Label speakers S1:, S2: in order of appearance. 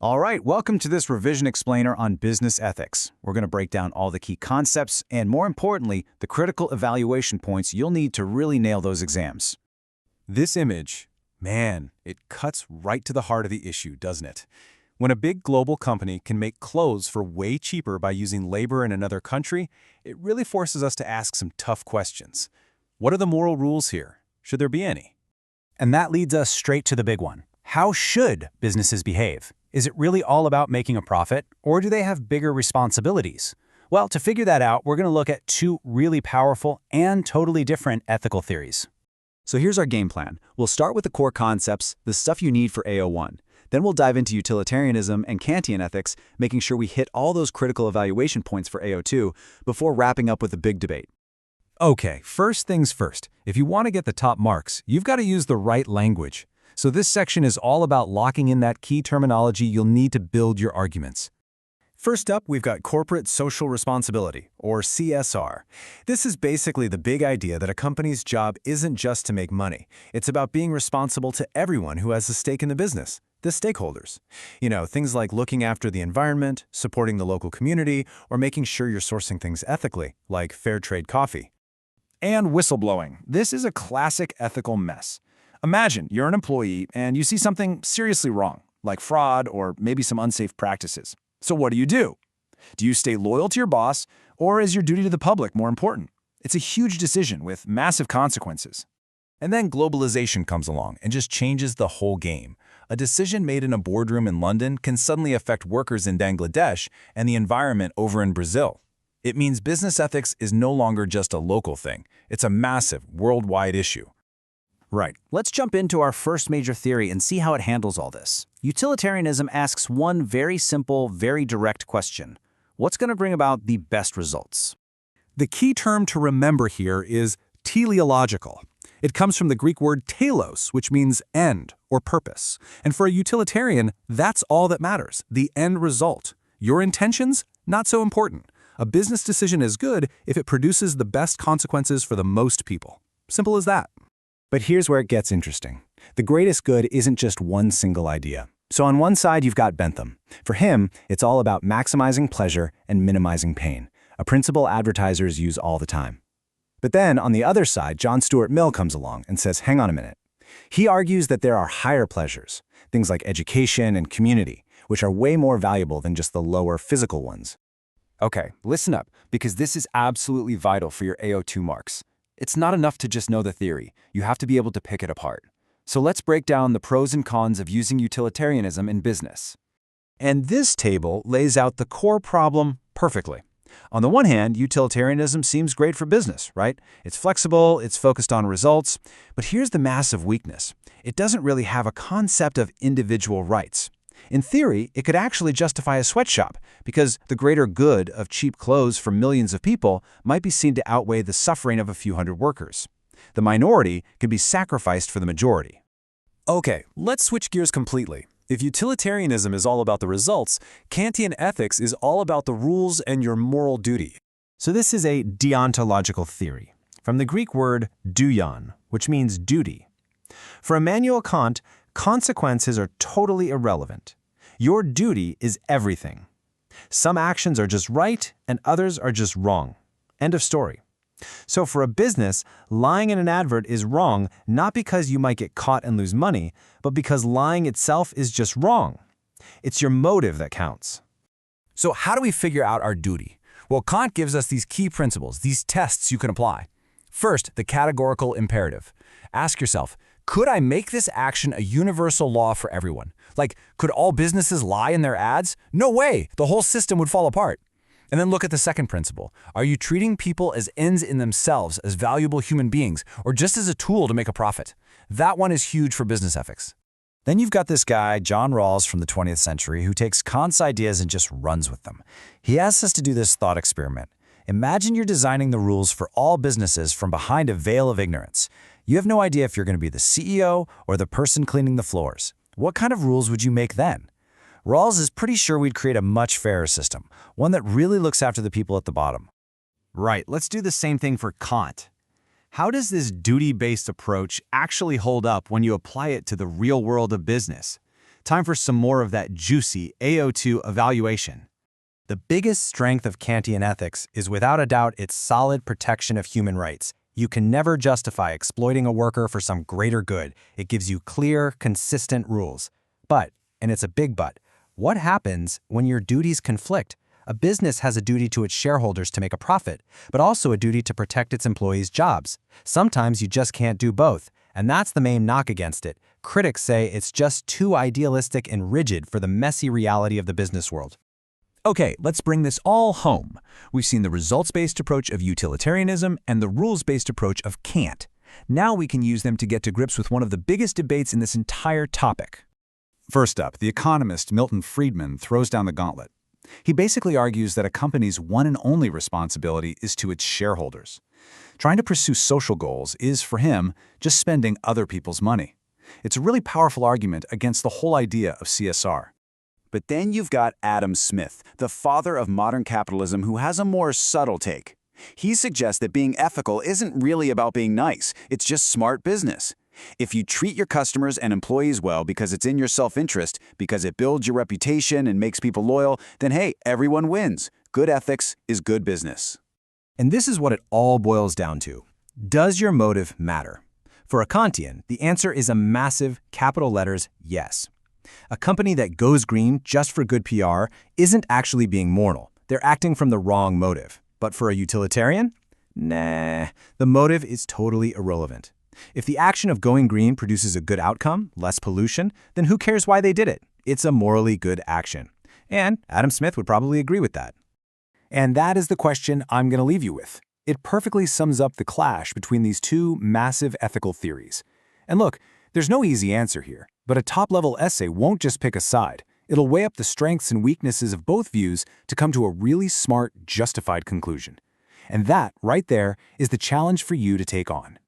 S1: All right, welcome to this revision explainer on business ethics. We're going to break down all the key concepts and, more importantly, the critical evaluation points you'll need to really nail those exams.
S2: This image, man, it cuts right to the heart of the issue, doesn't it? When a big global company can make clothes for way cheaper by using labor in another country, it really forces us to ask some tough questions. What are the moral rules here? Should there be any?
S3: And that leads us straight to the big one. How should businesses behave? Is it really all about making a profit, or do they have bigger responsibilities? Well, to figure that out, we're going to look at two really powerful and totally different ethical theories.
S4: So here's our game plan. We'll start with the core concepts, the stuff you need for AO1. Then we'll dive into utilitarianism and Kantian ethics, making sure we hit all those critical evaluation points for AO2 before wrapping up with a big debate.
S2: Okay, first things first. If you want to get the top marks, you've got to use the right language. So this section is all about locking in that key terminology you'll need to build your arguments. First up, we've got corporate social responsibility, or CSR. This is basically the big idea that a company's job isn't just to make money. It's about being responsible to everyone who has a stake in the business, the stakeholders. Things like looking after the environment, supporting the local community, or making sure you're sourcing things ethically, like fair trade coffee.
S5: And whistleblowing. This is a classic ethical mess. Imagine you're an employee and you see something seriously wrong, like fraud or maybe some unsafe practices. So what do? Do you stay loyal to your boss, or is your duty to the public more important? It's a huge decision with massive consequences.
S2: And then globalization comes along and just changes the whole game. A decision made in a boardroom in London can suddenly affect workers in Bangladesh and the environment over in Brazil. It means business ethics is no longer just a local thing. It's a massive, worldwide issue.
S3: Right. Let's jump into our first major theory and see how it handles all this. Utilitarianism asks one very simple, very direct question. What's going to bring about the best results?
S2: The key term to remember here is teleological. It comes from the Greek word telos, which means end or purpose. And for a utilitarian, that's all that matters, the end result. Your intentions, not so important. A business decision is good if it produces the best consequences for the most people. Simple as that.
S3: But here's where it gets interesting. The greatest good isn't just one single idea. So on one side, you've got Bentham. For him, it's all about maximizing pleasure and minimizing pain, a principle advertisers use all the time. But then, on the other side, John Stuart Mill comes along and says, hang on a minute. He argues that there are higher pleasures, things like education and community, which are way more valuable than just the lower physical ones.
S6: Okay, listen up, because this is absolutely vital for your AO2 marks. It's not enough to just know the theory. You have to be able to pick it apart. So let's break down the pros and cons of using utilitarianism in business.
S2: And this table lays out the core problem perfectly. On the one hand, utilitarianism seems great for business, right? It's flexible, it's focused on results. But here's the massive weakness. It doesn't really have a concept of individual rights. In theory, it could actually justify a sweatshop, because the greater good of cheap clothes for millions of people might be seen to outweigh the suffering of a few hundred workers. The minority could be sacrificed for the majority. Okay, let's switch gears completely. If utilitarianism is all about the results, Kantian ethics is all about the rules and your moral duty.
S3: So this is a deontological theory, from the Greek word douion, which means duty. For Immanuel Kant, consequences are totally irrelevant. Your duty is everything. Some actions are just right and others are just wrong. End of story. So for a business, lying in an advert is wrong not because you might get caught and lose money, but because lying itself is just wrong. It's your motive that counts.
S2: So how do we figure out our duty? Well, Kant gives us these key principles, these tests you can apply. First, the categorical imperative. Ask yourself, could I make this action a universal law for everyone? Like, could all businesses lie in their ads? No way! The whole system would fall apart. And then look at the second principle. Are you treating people as ends in themselves, as valuable human beings, or just as a tool to make a profit? That one is huge for business ethics.
S3: Then you've got this guy, John Rawls from the 20th century, who takes Kant's ideas and just runs with them. He asks us to do this thought experiment. Imagine you're designing the rules for all businesses from behind a veil of ignorance. You have no idea if you're going to be the CEO or the person cleaning the floors. What kind of rules would you make then? Rawls is pretty sure we'd create a much fairer system, one that really looks after the people at the bottom.
S1: Right, let's do the same thing for Kant. How does this duty-based approach actually hold up when you apply it to the real world of business?
S3: time for some more of that juicy AO2 evaluation. The biggest strength of Kantian ethics is without a doubt its solid protection of human rights. You can never justify exploiting a worker for some greater good. It gives you clear, consistent rules. But, and it's a big but, what happens when your duties conflict? A business has a duty to its shareholders to make a profit, but also a duty to protect its employees' jobs. Sometimes you just can't do both, and that's the main knock against it. Critics say it's just too idealistic and rigid for the messy reality of the business world.
S2: Okay, let's bring this all home. We've seen the results-based approach of utilitarianism and the rules-based approach of Kant. Now we can use them to get to grips with one of the biggest debates in this entire topic.
S1: First up, the economist Milton Friedman throws down the gauntlet. He basically argues that a company's one and only responsibility is to its shareholders. Trying to pursue social goals is, for him, just spending other people's money. It's a really powerful argument against the whole idea of CSR.
S4: But then you've got Adam Smith, the father of modern capitalism, who has a more subtle take. He suggests that being ethical isn't really about being nice, it's just smart business. If you treat your customers and employees well because it's in your self-interest, because it builds your reputation and makes people loyal, then hey, everyone wins. Good ethics is good business.
S3: And this is what it all boils down to. Does your motive matter? For a Kantian, the answer is a massive, capital letters, yes. A company that goes green just for good PR isn't actually being moral. They're acting from the wrong motive. But for a utilitarian? Nah, the motive is totally irrelevant. If the action of going green produces a good outcome, less pollution, then who cares why they did it? It's a morally good action. And Adam Smith would probably agree with that.
S5: And that is the question I'm going to leave you with. It perfectly sums up the clash between these two massive ethical theories. And look, there's no easy answer here, but a top-level essay won't just pick a side. It'll weigh up the strengths and weaknesses of both views to come to a really smart, justified conclusion. And that, right there, is the challenge for you to take on.